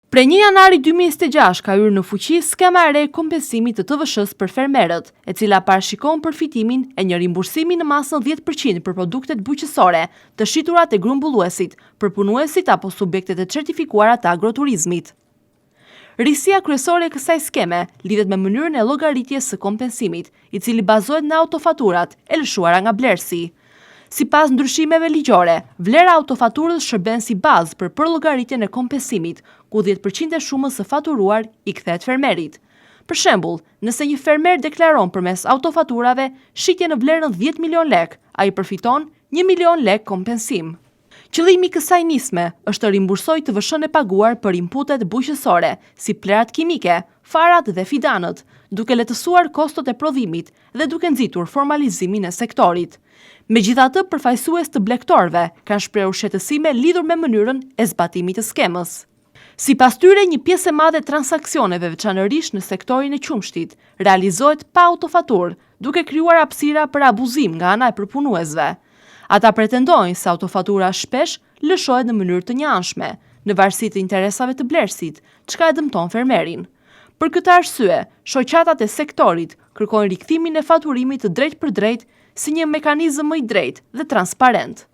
Prej 1 janari 2026 ka hyrë në fuqi skema e re e kompensimit të TVSH-s për fermerët, e cila parashikon përfitimin e një rimbursimi në masën 10% për produktet bujqësore të shitura te grumbulluesit, për punuesit apo subjektet e certifikuara të agroturizmit. Risia kryesore e kësaj skeme lidhet me mënyrën e llogaritjes së kompensimit, i cili bazohet në autofaturat e lëshuara nga blerësi. Sipas ndryshimeve ligjore, vlera autofaturës shërben si bazë për përllogaritjen e kompensimit, ku 10% e shumës së faturuar i kthehet fermerit. Për shembull, nëse një fermer deklaron përmes autofaturave shitje në vlerën 10 milion lek, ai përfiton 1 milion lek kompensim. Qëllimi i kësaj nisme është të rimbursojë TVSH-n e paguar për inputet bujqësore, si plerat kimike, farat dhe fidanët, duke lehtësuar kostot e prodhimit dhe duke nxitur formalizimin e sektorit. Megjithatë, përfaqësues të blegtorëve kanë shprehur shqetësime lidhur me mënyrën e zbatimit të skemës. Sipas tyre, një pjesë e madhe e transaksioneve, veçanërisht në sektorin e qumshtit, realizohet pa autofaturë, duke krijuar hapësira për abuzim nga ana e përpunuesve. Ata pretendojnë se autofatura shpesh lëshohet në mënyrë të njëanshme, në varësi të interesave të blerësit, çka e dëmton fermerin. Për këtë arsye, shoqatat e sektorit kërkojnë rikthimin e faturimit të drejtë për drejtë si një mekanizëm më i drejtë dhe transparent.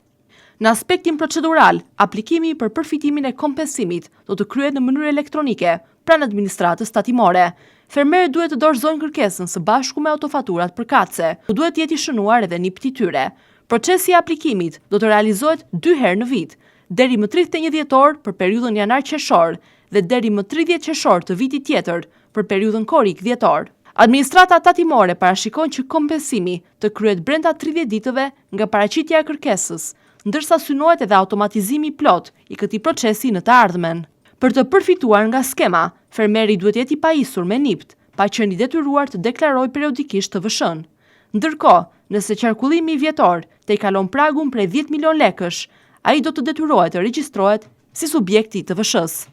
Në aspektin procedural, aplikimi për përfitimin e kompensimit do të kryhet në mënyrë elektronike pranë administratës tatimore. Fermerët duhet të dorëzojnë kërkesën së bashku me autofaturat përkatëse, ku duhet të jetë i shënuar edhe NIP i tyre. Procesi i aplikimit do të realizohet 2 herë në vit, deri më 31 dhjetor për periudhën janar-qershor dhe deri më 30 qershor të vitit tjetër për periudhën korik-dhjetor. Administrata tatimore parashikon që kompensimi të kryhet brenda 30 ditëve nga paraqitja e kërkesës, ndërsa synohet edhe automatizimi plot i këtij procesi në të ardhmen. Për të përfituar nga skema, fermeri duhet jetë i pajisur me NIP, pa qenë i detyruar të deklarojë periodikisht TVSH-n. Ndërkohë, nëse qarkullimi vjetor të i kalon pragun prej 10 milion lekësh, ai do të detyrohet të regjistrohet si subjekti i TVSH-s.